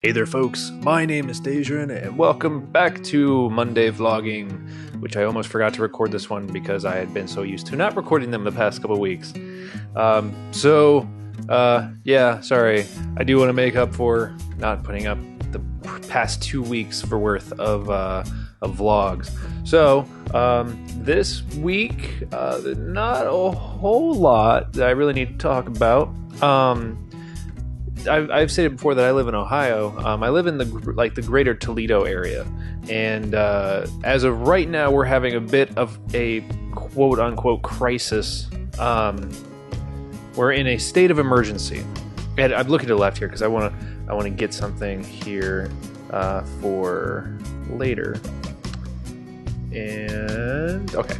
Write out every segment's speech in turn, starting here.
Hey there folks, my name is Dejan and welcome back to Monday Vlogging, which I almost forgot to record this one because I had been so used to not recording them the past couple weeks. Sorry, I do want to make up for not putting up the past 2 weeks worth of vlogs. So, this week, not a whole lot that I really need to talk about. I've said it before that I live in Ohio. I live in the greater Toledo area, and as of right now, we're having a bit of a quote-unquote crisis. We're in a state of emergency, and I'm looking to the left here because I want to get something here for later. And okay,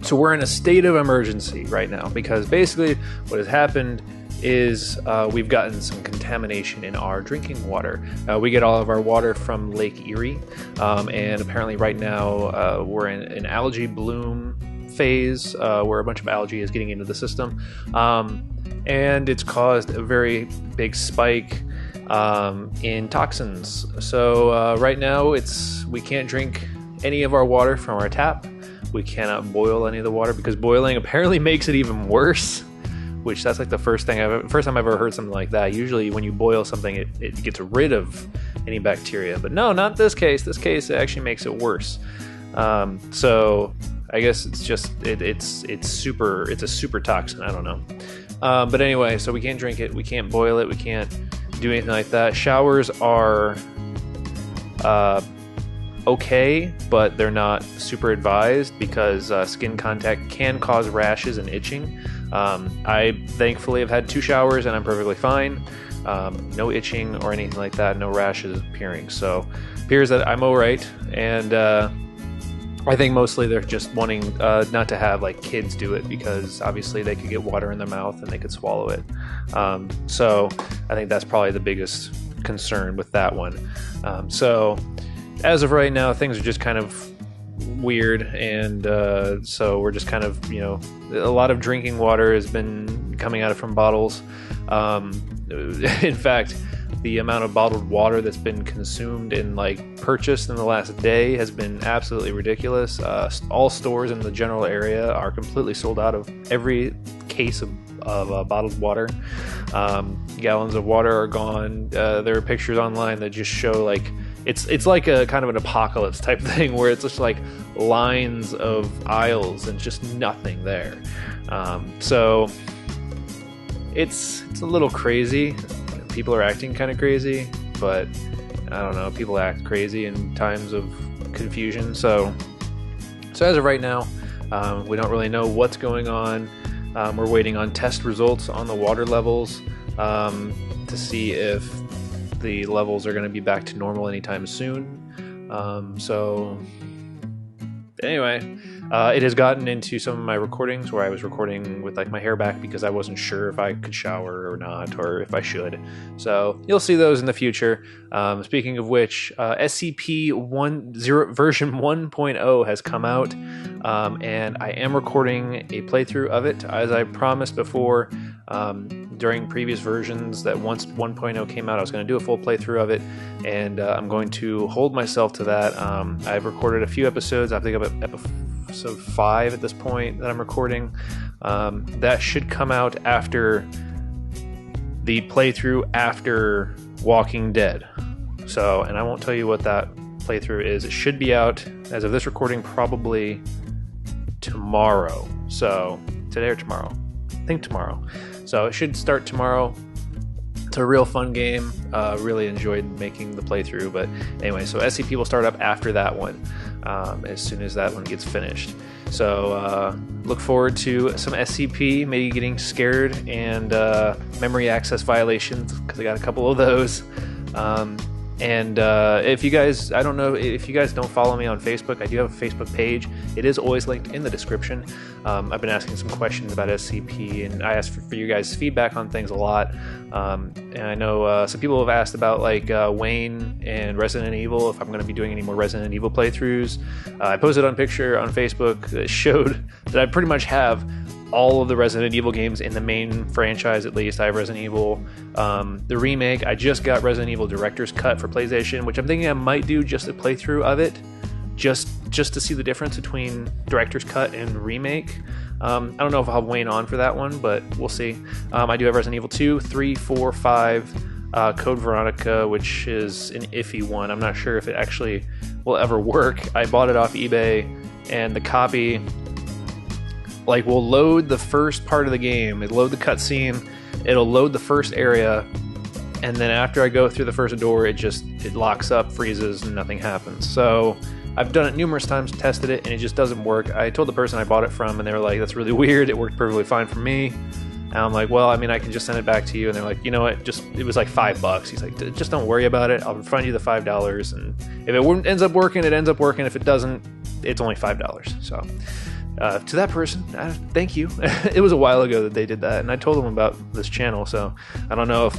so we're in a state of emergency right now because basically what has happened is we've gotten some contamination in our drinking water. We get all of our water from Lake Erie, and apparently right now we're in an algae bloom phase where a bunch of algae is getting into the system, and it's caused a very big spike in toxins. So right now we can't drink any of our water from our tap. We cannot boil any of the water because boiling apparently makes it even worse. Which that's like the first time I've ever heard something like that. Usually when you boil something, it gets rid of any bacteria, but no, not this case. This case, it actually makes it worse. So I guess it's just it's a super toxin. I don't know. But anyway, so we can't drink it, we can't boil it, we can't do anything like that. Showers are okay, but they're not super advised because skin contact can cause rashes and itching. I thankfully have had 2 showers and I'm perfectly fine. No itching or anything like that, no rashes appearing. So appears that I'm alright, and I think mostly they're just wanting not to have like kids do it because obviously they could get water in their mouth and they could swallow it. So I think that's probably the biggest concern with that one. So as of right now, things are just kind of weird, and so we're just kind of, a lot of drinking water has been coming out from bottles. In fact, the amount of bottled water that's been consumed and purchased in the last day has been absolutely ridiculous. All stores in the general area are completely sold out of every case of bottled water. Gallons of water are gone. There are pictures online that just show it's like a kind of an apocalypse type thing where it's just lines of aisles and just nothing there. So it's a little crazy. People are acting kind of crazy, but I don't know. People act crazy in times of confusion. So as of right now, we don't really know what's going on. We're waiting on test results on the water levels to see if the levels are going to be back to normal anytime soon. So anyway, it has gotten into some of my recordings where I was recording with my hair back because I wasn't sure if I could shower or not, or if I should. So you'll see those in the future. Speaking of which, SCP version 1.0 has come out, and I am recording a playthrough of it. As I promised before, during previous versions, that once 1.0 came out, I was going to do a full playthrough of it, and I'm going to hold myself to that. I've recorded a few episodes. I think I'm at episode 5 at this point that I'm recording. That should come out after the playthrough after Walking Dead. So, and I won't tell you what that playthrough is. It should be out, as of this recording, probably tomorrow. So, today or tomorrow? I think tomorrow. So it should start tomorrow. It's a real fun game. Really enjoyed making the playthrough. But anyway, so SCP will start up after that one, as soon as that one gets finished. So look forward to some SCP, maybe getting scared, and memory access violations, because I got a couple of those. And if you guys, I don't know, if you guys don't follow me on Facebook, I do have a Facebook page. It is always linked in the description. I've been asking some questions about SCP, and I ask for you guys' feedback on things a lot. And I know some people have asked about Wayne and Resident Evil, if I'm going to be doing any more Resident Evil playthroughs. I posted on picture on Facebook that showed that I pretty much have all of the Resident Evil games in the main franchise. At least I have Resident Evil, the remake. I just got Resident Evil Director's Cut for PlayStation, which I'm thinking I might do just a playthrough of it, just to see the difference between Director's Cut and remake. I don't know if I'll have Wayne on for that one, but we'll see. I do have Resident Evil 2, 3, 4, 5, Code Veronica, which is an iffy one. I'm not sure if it actually will ever work. I bought it off eBay, and the copy will load the first part of the game. It'll load the cutscene, it'll load the first area, and then after I go through the first door, it locks up, freezes, and nothing happens. So I've done it numerous times, tested it, and it just doesn't work. I told the person I bought it from, and they were like, that's really weird. It worked perfectly fine for me. And I'm like, well, I mean, I can just send it back to you. And they're like, you know what? It was like $5. He's like, just don't worry about it. I'll refund you the $5. And if it ends up working, it ends up working. If it doesn't, it's only $5. So to that person, thank you. It was a while ago that they did that, and I told them about this channel. So I don't know if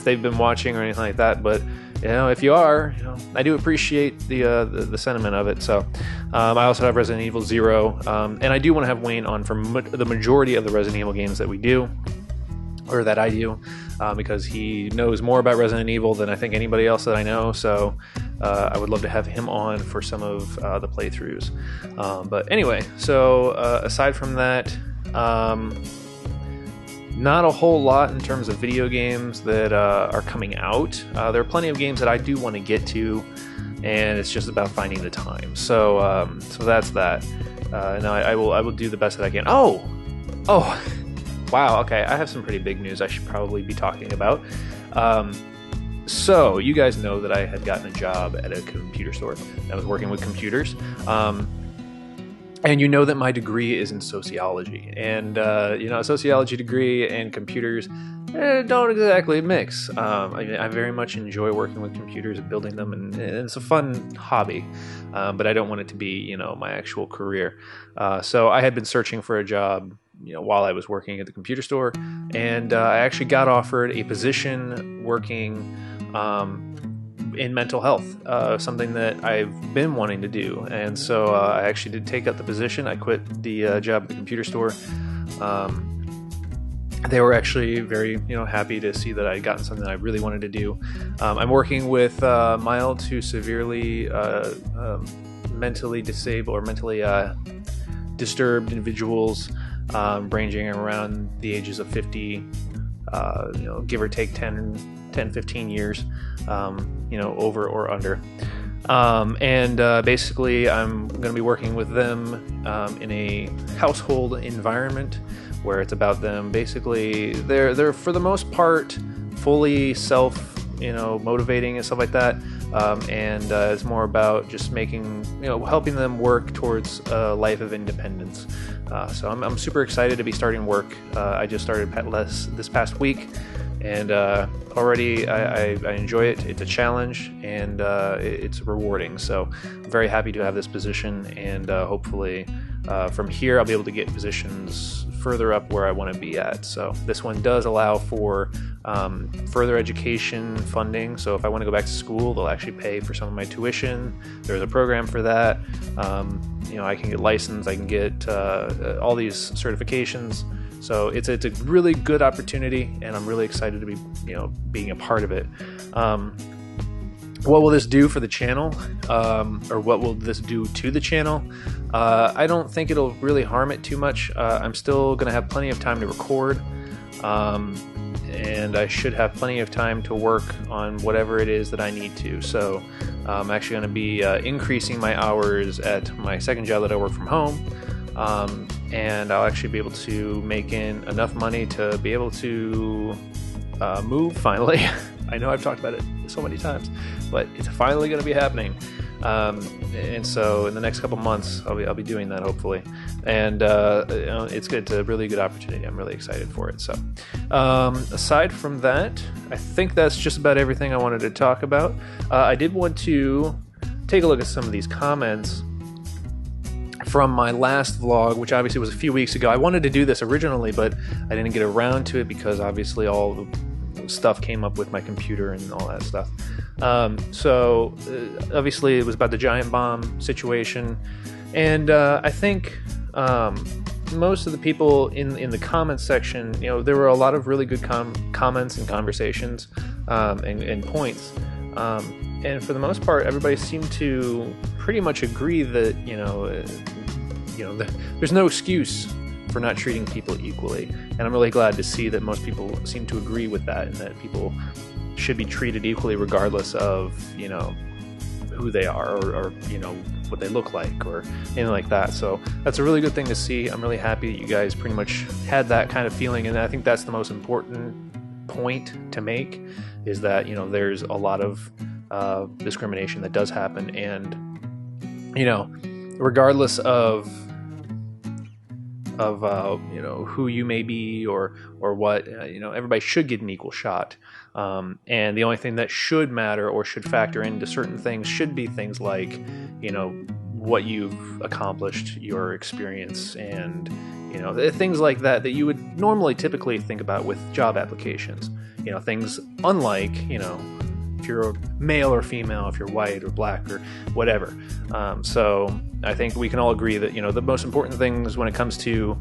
they've been watching or anything like that, but if you are, I do appreciate the sentiment of it. So I also have Resident Evil 0, and I do want to have Wayne on for the majority of the Resident Evil games that we do, or that I do, because he knows more about Resident Evil than I think anybody else that I know. So I would love to have him on for some of the playthroughs. But anyway, so aside from that, not a whole lot in terms of video games that are coming out. There are plenty of games that I do want to get to, and it's just about finding the time. So that's that. And I will do the best that I can. Oh, wow. Okay, I have some pretty big news I should probably be talking about. So you guys know that I had gotten a job at a computer store. I was working with computers. And you know that my degree is in sociology, and a sociology degree and computers don't exactly mix. I very much enjoy working with computers and building them, and it's a fun hobby, but I don't want it to be, my actual career. So I had been searching for a job, while I was working at the computer store, and I actually got offered a position working in mental health, something that I've been wanting to do. And so I actually did take up the position. I quit the job at the computer store. They were actually very, happy to see that I had gotten something that I really wanted to do. I'm working with mild to severely mentally disabled or mentally disturbed individuals, ranging around the ages of 50, give or take 10, 15 years. Over or under. Basically, I'm going to be working with them in a household environment where it's about them. Basically, they're for the most part fully motivating and stuff like that. It's more about just helping them work towards a life of independence. So I'm super excited to be starting work. I just started this past week. And already I enjoy it. It's a challenge, and it's rewarding. So I'm very happy to have this position, and hopefully from here I'll be able to get positions further up where I want to be at. So this one does allow for further education funding. So if I want to go back to school, they'll actually pay for some of my tuition. There's a program for that. I can get licensed. I can get all these certifications. So it's a really good opportunity, and I'm really excited to be, being a part of it. What will this do for the channel, or what will this do to the channel? I don't think it'll really harm it too much. I'm still going to have plenty of time to record, and I should have plenty of time to work on whatever it is that I need to. So I'm actually going to be increasing my hours at my second job that I work from home. And I'll actually be able to make in enough money to be able to move finally. I know I've talked about it so many times, but it's finally going to be happening. And so in the next couple months, I'll be doing that hopefully. And it's good. It's a really good opportunity. I'm really excited for it. So aside from that, I think that's just about everything I wanted to talk about. I did want to take a look at some of these comments from my last vlog, which obviously was a few weeks ago. I wanted to do this originally, but I didn't get around to it because obviously all the stuff came up with my computer and all that stuff. So obviously it was about the giant bomb situation, and I think most of the people in the comments section, there were a lot of really good comments and conversations and points. And for the most part, everybody seemed to pretty much agree that there's no excuse for not treating people equally. And I'm really glad to see that most people seem to agree with that, and that people should be treated equally regardless of who they are or what they look like or anything like that. So that's a really good thing to see. I'm really happy that you guys pretty much had that kind of feeling, and I think that's the most important point to make, is that there's a lot of discrimination that does happen, and regardless of who you may be or what, everybody should get an equal shot. And the only thing that should matter or should factor into certain things should be things like, what you've accomplished, your experience, and, things like that you would normally typically think about with job applications. Things unlike, if you're a male or female, if you're white or black or whatever. So I think we can all agree that, the most important things when it comes to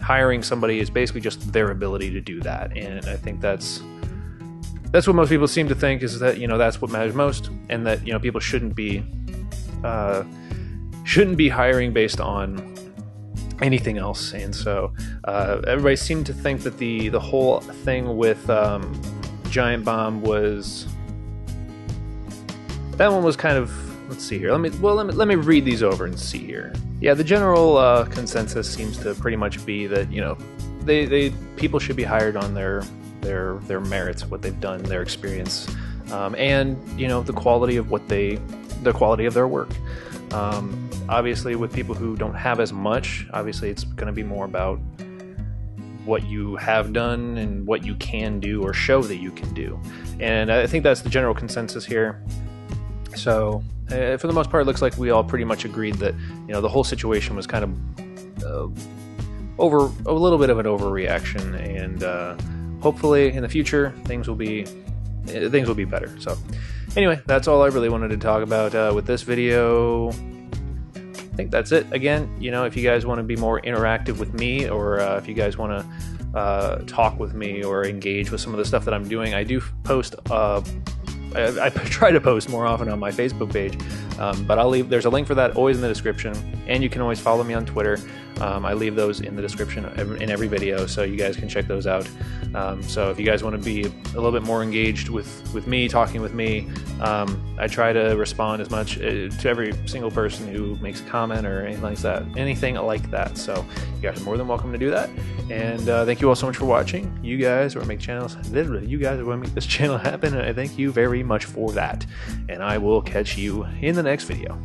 hiring somebody is basically just their ability to do that. And I think that's what most people seem to think, is that, that's what matters most, and that, people shouldn't be hiring based on anything else. And so everybody seemed to think that the whole thing with Giant Bomb was... That one was kind of, let's see here. Let me read these over and see here. Yeah, the general consensus seems to pretty much be that people should be hired on their merits, what they've done, their experience, and the quality of the quality of their work. Obviously, with people who don't have as much, obviously it's going to be more about what you have done and what you can do or show that you can do. And I think that's the general consensus here. So for the most part, it looks like we all pretty much agreed that the whole situation was kind of over a little bit of an overreaction, and hopefully in the future things will be better. So anyway, that's all I really wanted to talk about with this video. I think that's it. Again, if you guys want to be more interactive with me, or if you guys want to talk with me or engage with some of the stuff that I'm doing, I do post. I try to post more often on my Facebook page, but there's a link for that always in the description, and you can always follow me on Twitter. I leave those in the description in every video, so you guys can check those out. So if you guys want to be a little bit more engaged with me, talking with me, I try to respond as much to every single person who makes a comment or anything like that. So you guys are more than welcome to do that. And thank you all so much for watching. You guys are make channels. Literally, you guys are going to make this channel happen, and I thank you very much for that. And I will catch you in the next video.